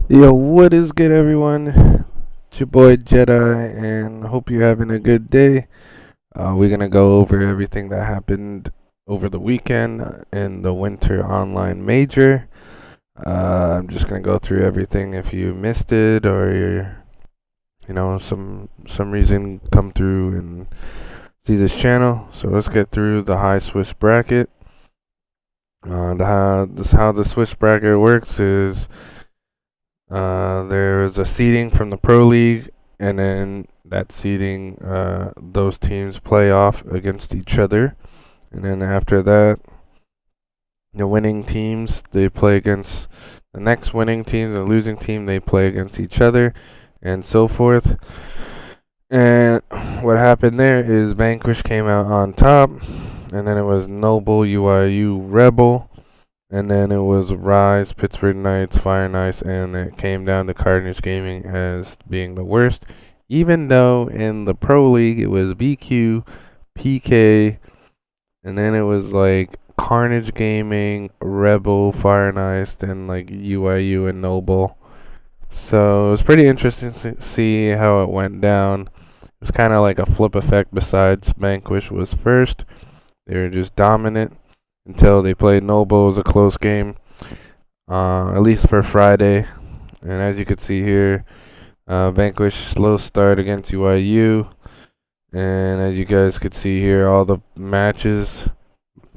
Yo, what is good, everyone? It's your boy Jedi, and hope you're having a good day. We're gonna go over everything that happened over the weekend in the Winter Online Major. I'm just gonna go through everything. If you missed it, or some reason come through and see this channel. So let's get through the high Swiss bracket. How the Swiss bracket works is. There's a seeding from the Pro League, and then that seeding, those teams play off against each other. And then after that, the winning teams, they play against the next winning teams. The losing team, they play against each other, and so forth. And what happened there is Vanquish came out on top, and then it was Noble, UIU, Rebel. And then it was Rise, Pittsburgh Knights, Fire Knights, and it came down to Carnage Gaming as being the worst. Even though in the Pro League it was BQ, PK, and then it was like Carnage Gaming, Rebel, Fire Knights, and like UIU and Noble. So it was pretty interesting to see how it went down. It was kind of like a flip effect besides Vanquish was first. They were just dominant until they played Noble. It was a close game, at least for Friday. And as you can see here, Vanquish slow start against UIU. And as you guys could see here, all the matches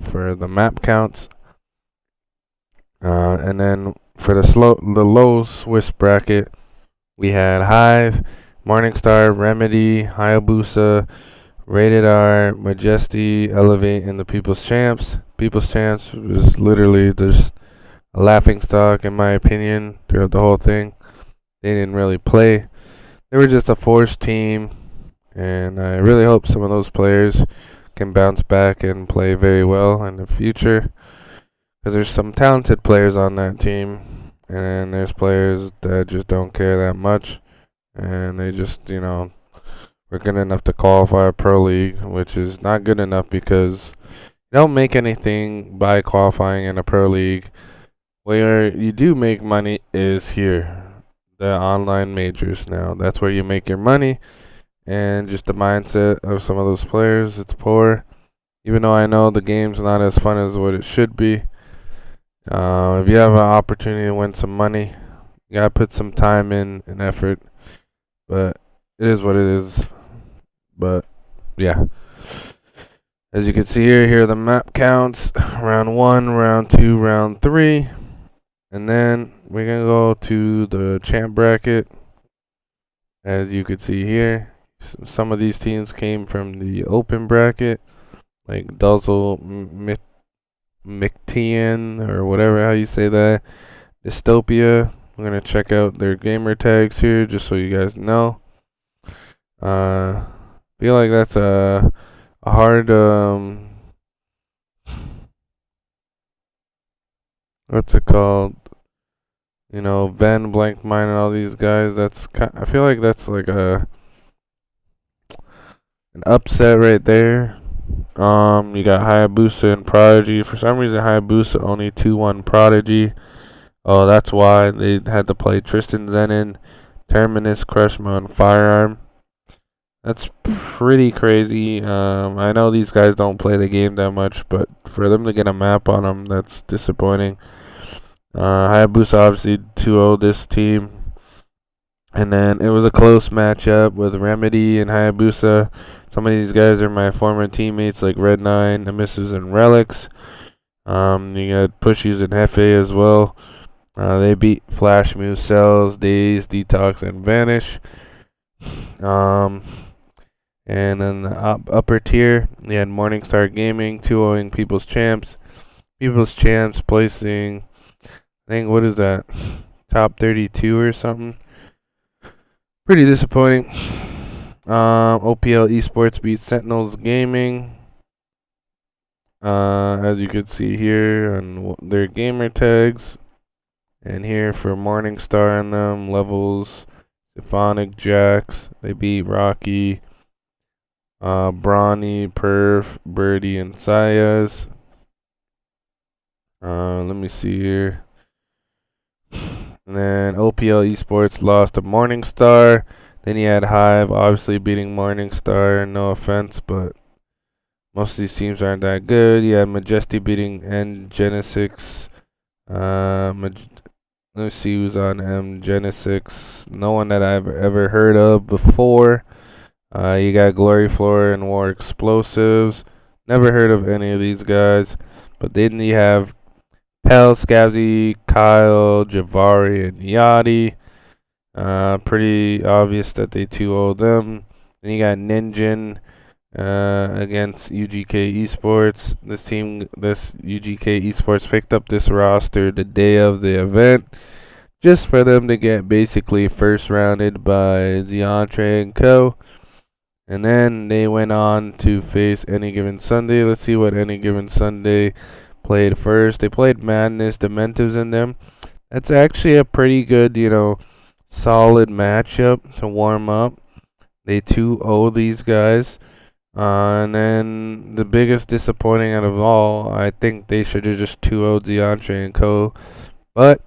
for the map counts. And then for the low Swiss bracket, we had Hive, Morningstar, Remedy, Hayabusa, Rated R, Majesty, Elevate, and the People's Champs. People's Champs was literally just a laughing stock, in my opinion, throughout the whole thing. They didn't really play. They were just a forced team, and I really hope some of those players can bounce back and play very well in the future. Because there's some talented players on that team, and there's players that just don't care that much, and they just, we're good enough to qualify a Pro League, which is not good enough because you don't make anything by qualifying in a Pro League. Where you do make money is here, the online majors now. That's where you make your money, and just the mindset of some of those players, it's poor. Even though I know the game's not as fun as what it should be. If you have an opportunity to win some money, you gotta put some time in and effort, but it is what it is. But yeah, as you can see here are the map counts: round 1, round 2, round 3, and then we're gonna go to the champ bracket. As you can see here, some of these teams came from the open bracket, like Duzzle, McTian, or whatever how you say that, Dystopia. We're gonna check out their gamer tags here just so you guys know. Feel like that's a hard what's it called? Van Blank Mine and all these guys. I feel like that's like an upset right there. You got Hayabusa and Prodigy. For some reason, Hayabusa only 2-1 Prodigy. Oh, that's why they had to play Tristan Zenin, Terminus, Crushma, and Firearm. That's pretty crazy. I know these guys don't play the game that much, but for them to get a map on them, that's disappointing. Hayabusa obviously 2-0 this team. And then it was a close matchup with Remedy and Hayabusa. Some of these guys are my former teammates like Red 9, Nemesis, and Relics. You got Pushies and Hefe as well. They beat Flash, Move, Cells, Daze, Detox, and Vanish. And then the upper tier, we had Morningstar Gaming, 2-0ing People's Champs. People's Champs placing, I think, what is that? Top 32 or something. Pretty disappointing. OPL eSports beat Sentinels Gaming. As you could see here on their gamer tags. And here for Morningstar on them, levels, Symphonic Jacks. They beat Rocky. Brawny, Perf, Birdie, and Sayas. Let me see here. And then OPL eSports lost to Morningstar. Then you had Hive obviously beating Morningstar. No offense, but most of these teams aren't that good. You had Majesty beating N Genesis. Let's see who's on M Genesis. No one that I've ever heard of before. You got Glory Floor and War Explosives. Never heard of any of these guys. But then you have Pell, Scabsy, Kyle, Javari, and Yachty. Pretty obvious that they 2-0 them. Then you got Ninjin against UGK Esports. This UGK Esports picked up this roster the day of the event just for them to get basically first rounded by Zeontre and Co. And then they went on to face Any Given Sunday. Let's see what Any Given Sunday played first. They played Madness, Dementives in them. That's actually a pretty good, solid matchup to warm up. They 2-0 these guys. And then the biggest disappointing out of all, I think they should have just 2-0'd Zeontre and Co. But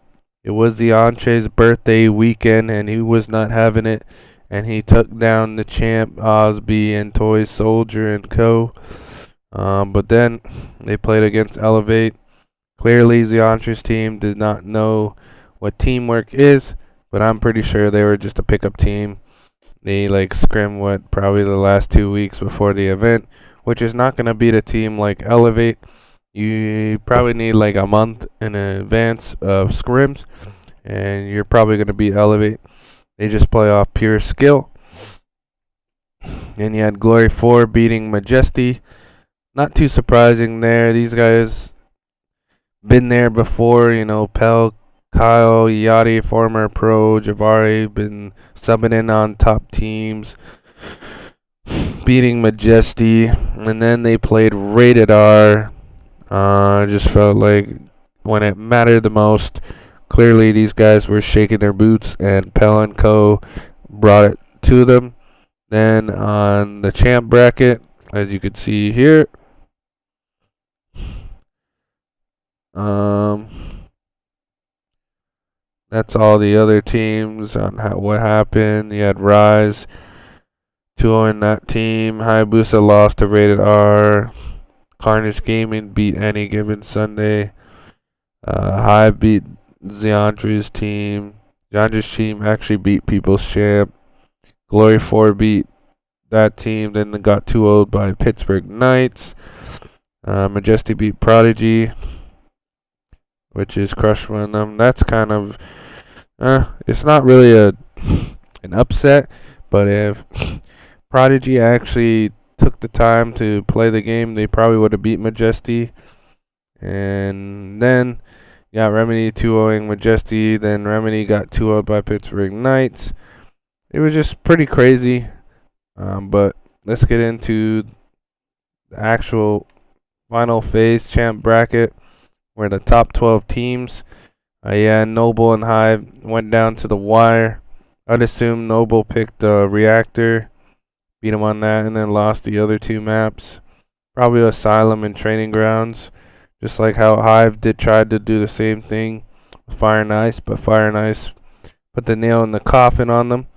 it was Zeontre's birthday weekend, and he was not having it. And he took down the champ Osby and Toy Soldier and Co. But then they played against Elevate. Clearly, Zeontre's team did not know what teamwork is, but I'm pretty sure they were just a pickup team. They scrim probably the last 2 weeks before the event, which is not gonna beat a team like Elevate. You probably need a month in advance of scrims, and you're probably gonna beat Elevate. They just play off pure skill. And you had Glory 4 beating Majesty. Not too surprising there. These guys been there before, Pell, Kyle, Yachty, former pro, Javari, been subbing in on top teams, beating Majesty, and then they played Rated R. Just felt like when it mattered the most, clearly these guys were shaking their boots, and Pell and Co. brought it to them. Then on the champ bracket, as you can see here, that's all the other teams on what happened. You had Rise 2-0 in that team. Hayabusa lost to Rated R. Carnage Gaming beat Any Given Sunday. Hive beat Zeontre's team. Zeontre's team actually beat People's Champ. Glory 4 beat that team. Then they got 2-0'd by Pittsburgh Knights. Majesty beat Prodigy, which is Crush one of them. That's kind of it's not really an upset, but if Prodigy actually took the time to play the game, they probably would have beat Majesty. And then you got Remedy 2-0ing Majesty. Then Remedy got 2-0'd by Pittsburgh Knights. It was just pretty crazy. But let's get into the actual final phase champ bracket, where the top 12 teams. Yeah, Noble and Hive went down to the wire. I'd assume Noble picked Reactor, beat him on that, and then lost the other 2 maps. Probably Asylum and Training Grounds, just like how Hive tried to do the same thing with Fire and Ice, but Fire and Ice put the nail in the coffin on them.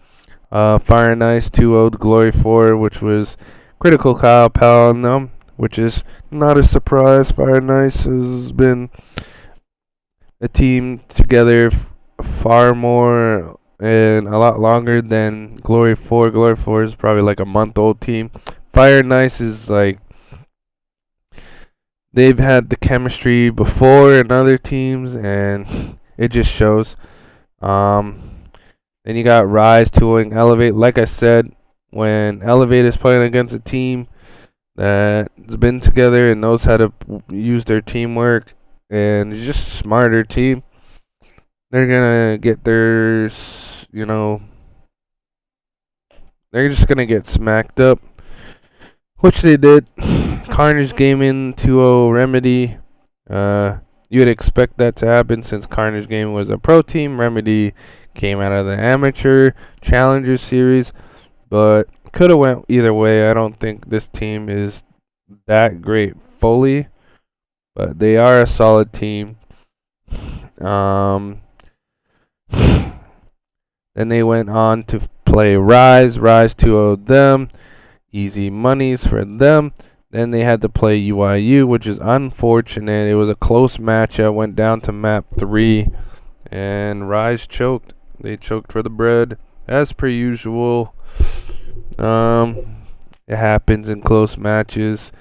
Fire and Ice 2-0'd Glory 4, which was Critical Kyle Pal on them, which is not a surprise. Fire and Ice has been a team together far more and a lot longer than Glory 4. Glory 4 is probably a month-old team. Fire and Ice is they've had the chemistry before in other teams, and it just shows. Then you got Rise 2-0ing Elevate. Like I said, when Elevate is playing against a team that's been together and knows how to use their teamwork, and it's just a smarter team, they're gonna get they're just gonna get smacked up, which they did. Carnage Gaming 2-0 Remedy. You would expect that to happen since Carnage Gaming was a pro team. Remedy came out of the amateur challenger series, but could have went either way. I don't think this team is that great fully, but they are a solid team. Um, then they went on to play Rise. Rise 2-0 them. Easy monies for them. Then they had to play UIU, which is unfortunate. It was a close matchup. Went down to map 3, and Rise choked. They choked for the bread, as per usual. It happens in close matches.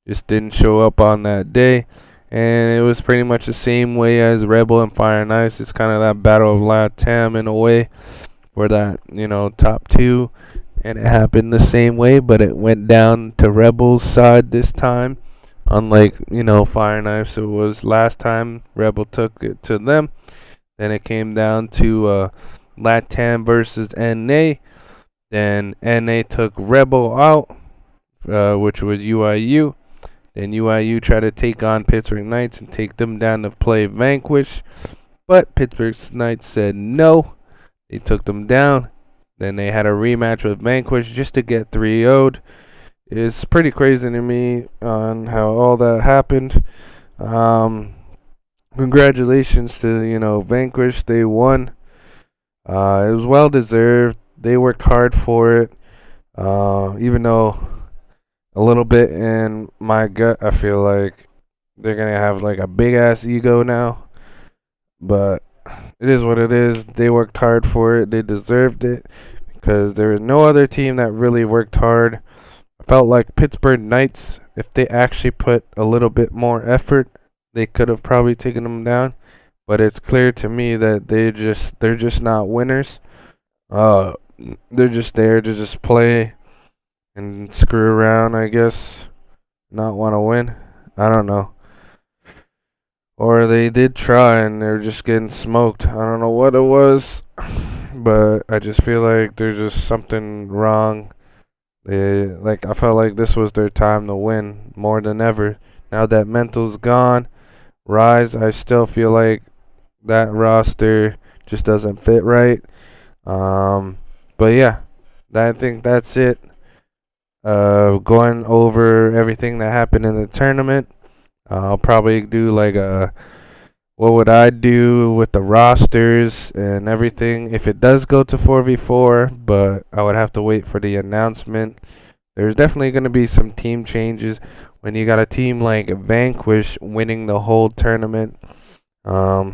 Just didn't show up on that day. And it was pretty much the same way as Rebel and Fire and Ice. It's kind of that battle of LATAM in a way, for that, top 2. And it happened the same way, but it went down to Rebel's side this time. Unlike, Fire and Ice, it was last time Rebel took it to them. Then it came down to LATAM versus NA. Then NA took Rebel out, which was UIU. Then UIU tried to take on Pittsburgh Knights and take them down to play Vanquish. But Pittsburgh Knights said no. They took them down. Then they had a rematch with Vanquish just to get 3-0'd. It's pretty crazy to me on how all that happened. Congratulations to, Vanquish. They won. It was well deserved. They worked hard for it. Even though a little bit in my gut, I feel like they're going to have like a big ass ego now. But it is what it is. They worked hard for it. They deserved it, because there is no other team that really worked hard. I felt like Pittsburgh Knights, if they actually put a little bit more effort, they could have probably taken them down. But it's clear to me that they're just not winners. They're just there to just play and screw around, I guess. Not want to win. I don't know. Or they did try and they're just getting smoked. I don't know what it was, but I just feel like there's just something wrong. I felt like this was their time to win more than ever. Now that Mental's gone, Rise, I still feel like that roster just doesn't fit right. But yeah, I think that's it. Going over everything that happened in the tournament. I'll probably do like what would I do with the rosters and everything if it does go to 4v4, but I would have to wait for the announcement. There's definitely going to be some team changes when you got a team like Vanquish winning the whole tournament. There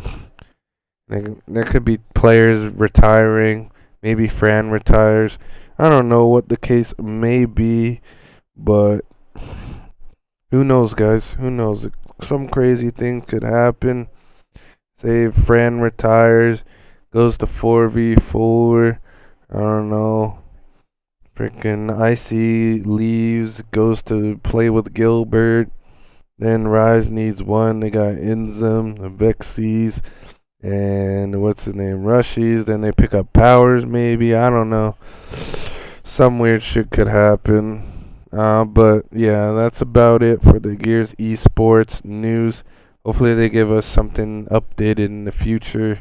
could be players retiring, maybe Fran retires. I don't know what the case may be, but who knows, guys? Who knows? Some crazy thing could happen. Say Fran retires, goes to 4v4. I don't know. Freaking Icy leaves, goes to play with Gilbert. Then Rise needs one. They got Inzum, the Vexies, and what's his name? Rushies. Then they pick up Powers, maybe. I don't know. Some weird shit could happen. But yeah, that's about it for the Gears eSports news. Hopefully they give us something updated in the future.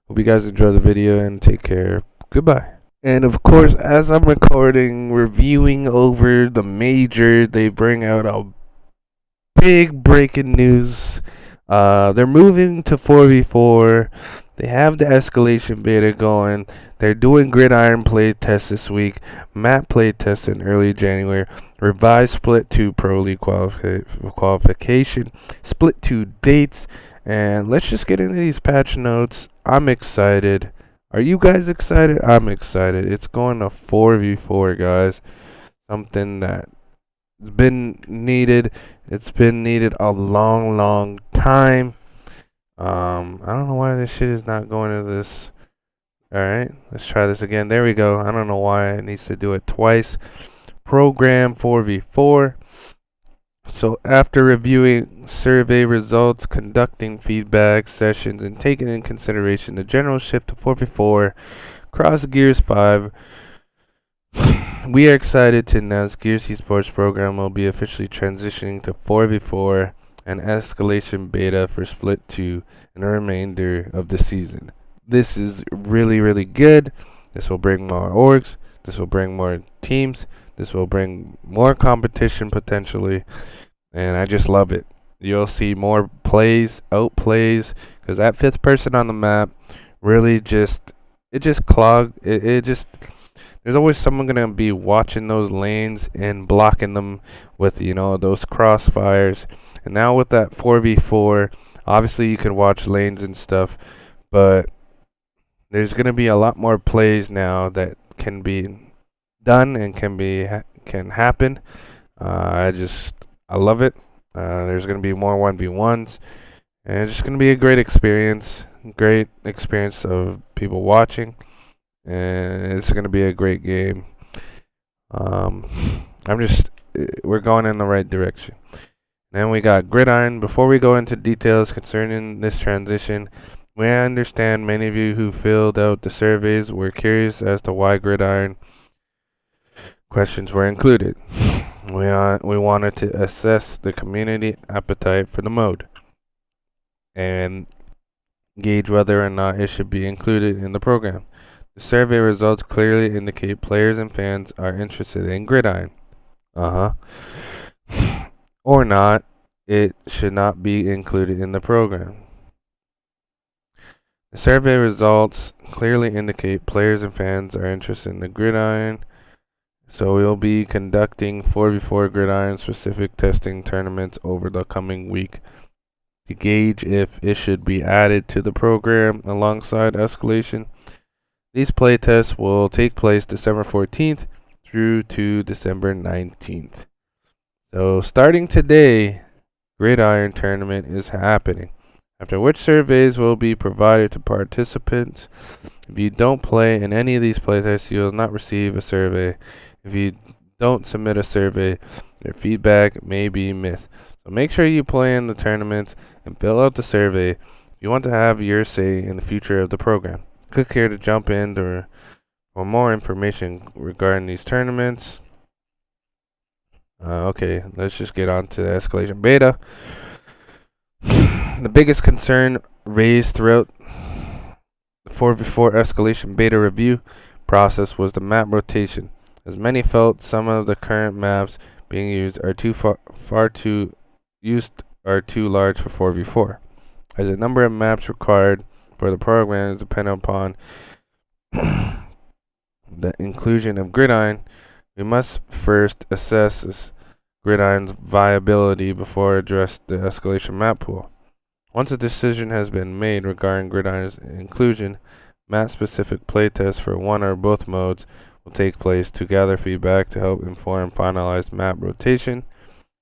Hope you guys enjoy the video and take care. Goodbye. And of course, as I'm recording, reviewing over the Major, they bring out a big breaking news. They're moving to 4v4. They have the Escalation Beta going. They're doing Gridiron play tests this week. Map play tests in early January. Revised Split 2 Pro League qualification. Split 2 dates. And let's just get into these patch notes. I'm excited. Are you guys excited? I'm excited. It's going to 4v4, guys. Something that's been needed. It's been needed a long, long time. I don't know why this shit is not going to this. Alright, let's try this again. There we go. I don't know why it needs to do it twice. Program 4v4. So after reviewing survey results, conducting feedback sessions, and taking in consideration the general shift to 4v4 across Gears 5, we are excited to announce Gears eSports program will be officially transitioning to 4v4 and Escalation Beta for Split 2 in the remainder of the season. This is really, really good. This will bring more orgs. This will bring more teams. This will bring more competition potentially, and I just love it. You'll see more plays, outplays, because that fifth person on the map really just clog. It just there's always someone gonna be watching those lanes and blocking them with those crossfires. And now with that 4v4, obviously you can watch lanes and stuff, but there's gonna be a lot more plays now that can be done and can happen. I love it. There's gonna be more 1v1s, and it's just gonna be a great experience. Great experience of people watching, and it's gonna be a great game. Um, we're going in the right direction. Then we got Gridiron. Before we go into details concerning this transition, we understand many of you who filled out the surveys were curious as to why Gridiron questions were included. We wanted to assess the community appetite for the mode and gauge whether or not it should be included in the program. The survey results clearly indicate players and fans are interested in Gridiron. Or not, it should not be included in the program. The survey results clearly indicate players and fans are interested in the Gridiron, so we'll be conducting 4v4 Gridiron specific testing tournaments over the coming week to gauge if it should be added to the program alongside Escalation. These playtests will take place December 14th through to December 19th. So starting today, Gridiron tournament is happening, after which surveys will be provided to participants. If you don't play in any of these playtests, you will not receive a survey. If you don't submit a survey, your feedback may be missed. So make sure you play in the tournaments and fill out the survey if you want to have your say in the future of the program. Click here to jump in for more information regarding these tournaments. Okay, let's just get on to the Escalation Beta. The biggest concern raised throughout the 4v4 Escalation Beta review process was the map rotation, as many felt some of the current maps being used are too large for 4v4. As the number of maps required for the program is dependent upon the inclusion of Gridiron, we must first assess Gridiron's viability before address the Escalation map pool. Once a decision has been made regarding Gridiron's inclusion, map-specific playtests for one or both modes will take place to gather feedback to help inform finalized map rotation.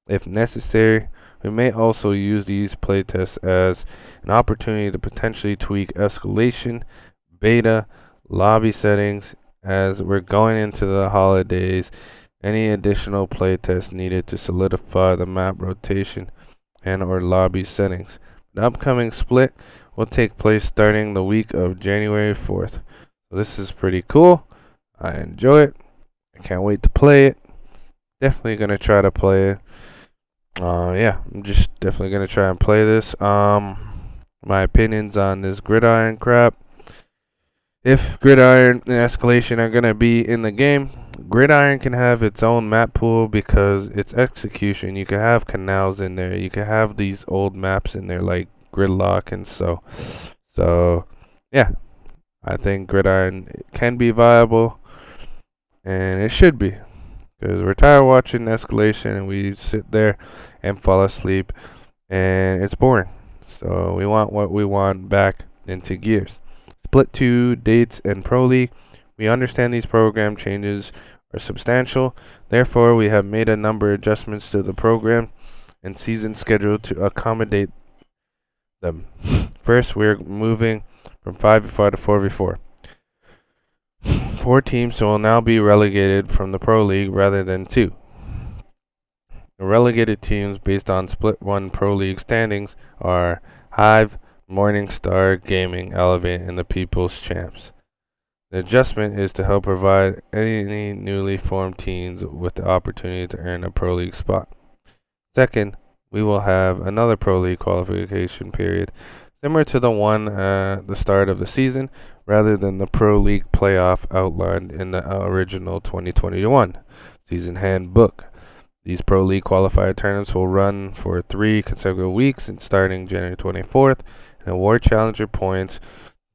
If necessary, we may also use these playtests as an opportunity to potentially tweak Escalation Beta lobby settings as we're going into the holidays. Any additional playtests needed to solidify the map rotation and or lobby settings. The upcoming split will take place starting the week of January 4th. So this is pretty cool. I enjoy it. I can't wait to play it. Definitely gonna try to play it. Yeah, I'm just definitely gonna try and play this. My opinions on this Gridiron crap. If Gridiron and Escalation are gonna be in the game, Gridiron can have its own map pool because it's execution. You can have canals in there. You can have these old maps in there like Gridlock and so yeah, I think Gridiron can be viable, and it should be, because we're tired of watching Escalation and we sit there and fall asleep and it's boring. So we want what we want back into Gears. Split 2 dates and Pro League. We understand these program changes are substantial. Therefore, we have made a number of adjustments to the program and season schedule to accommodate them. First, we're moving from 5v5 to 4v4. 4 teams will now be relegated from the Pro League rather than 2. The relegated teams based on Split 1 Pro League standings are Hive, Morningstar Gaming, Elevate, and the People's Champs. The adjustment is to help provide any newly formed teams with the opportunity to earn a Pro League spot. Second, we will have another Pro League qualification period, similar to the one at the start of the season, rather than the Pro League playoff outlined in the original 2021 season handbook. These Pro League qualifier tournaments will run for 3 consecutive weeks and starting January 24th and award challenger points.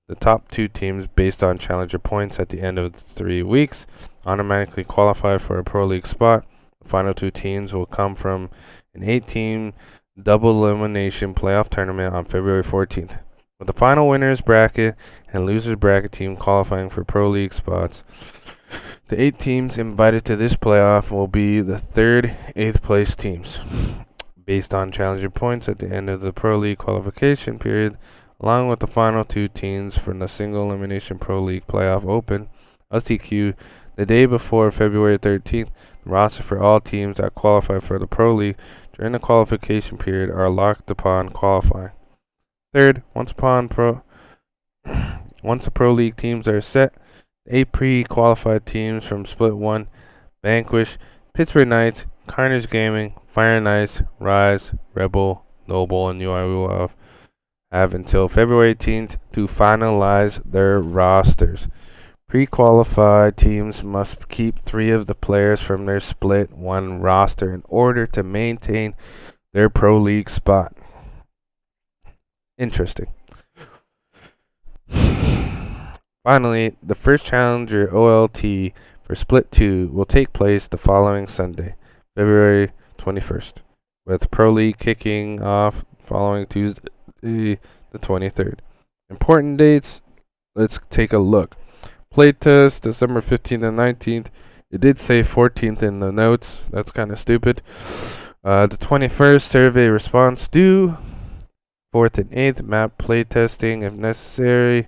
The top 2 teams based on challenger points at the end of the 3 weeks automatically qualify for a Pro League spot. The final 2 teams will come from an 8-team double elimination playoff tournament on February 14th. With the final winners bracket and losers bracket team qualifying for Pro League spots, the 8 teams invited to this playoff will be the 3rd, 8th place teams, based on challenger points at the end of the Pro League qualification period, along with the final 2 teams from the single elimination Pro League playoff open, LCQ, the day before February 13th. The roster for all teams that qualify for the Pro League during the qualification period are locked upon qualifying. Third, once the Pro League teams are set, 8 pre-qualified teams from Split 1, Vanquish, Pittsburgh Knights, Carnage Gaming, Fire Knights, Rise, Rebel, Noble, and UI have until February 18th to finalize their rosters. Pre-qualified teams must keep 3 of the players from their Split 1 roster in order to maintain their Pro League spot. Interesting. Finally, the first Challenger OLT for Split 2 will take place the following Sunday, February 21st, with Pro League kicking off following Tuesday, the 23rd. Important dates, let's take a look. Playtest, December 15th and 19th. It did say 14th in the notes. That's kind of stupid. The 21st, survey response due. 4th and 8th, map playtesting if necessary.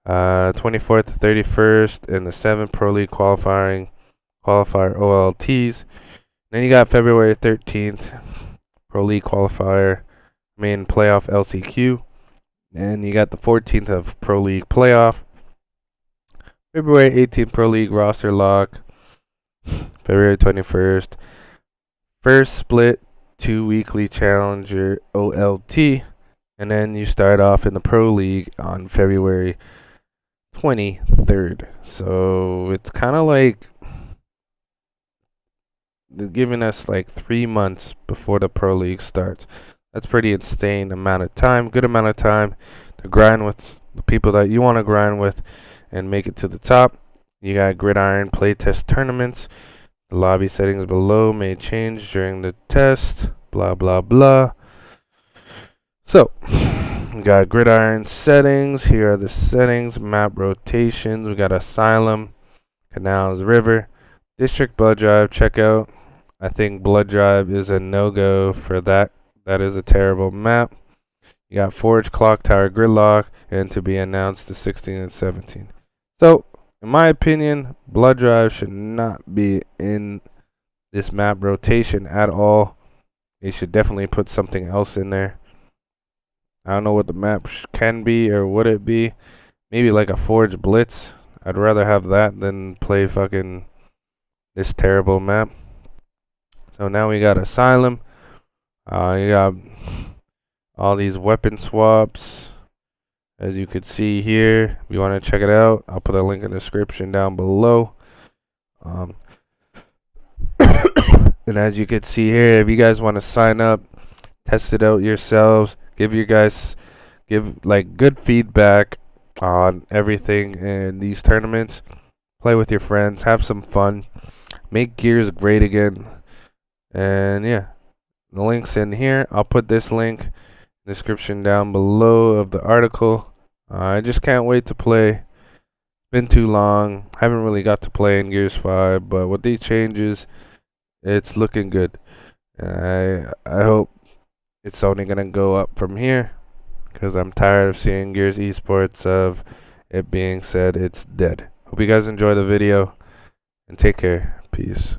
24th to 31st, and the 7th Pro League qualifier OLTs. Then you got February 13th, Pro League qualifier, main playoff LCQ. And you got the 14th of Pro League playoff. February 18th, Pro League roster lock. February 21st, first split 2 weekly challenger OLT. And then you start off in the Pro League on February 23rd. So it's kind of like they're giving us like 3 months before the Pro League starts. That's pretty insane amount of time. Good amount of time to grind with the people that you want to grind with and make it to the top. You got Gridiron playtest tournaments. The lobby settings below may change during the test. Blah, blah, blah. So, we got Gridiron settings. Here are the settings. Map rotations. We got Asylum, Canals, River, District Blood Drive. Check out. I think Blood Drive is a no-go for that. That is a terrible map. You got Forge, Clock Tower, Gridlock, and to be announced the 16 and 17. So, in my opinion, Blood Drive should not be in this map rotation at all. They should definitely put something else in there. I don't know what the map can be or would it be. Maybe like a Forge Blitz. I'd rather have that than play fucking this terrible map. So now we got Asylum. You got all these weapon swaps. As you can see here, if you want to check it out, I'll put a link in the description down below. And as you can see here, if you guys want to sign up, test it out yourselves, give like good feedback on everything in these tournaments, play with your friends, have some fun, make gears great again. And yeah, the link's in here. I'll put this link in the description down below of the article. I just can't wait to play. Been too long. Haven't really got to play in Gears 5, but with these changes, it's looking good. I hope it's only gonna go up from here, because I'm tired of seeing Gears eSports of it being said it's dead. Hope you guys enjoy the video, and take care. Peace.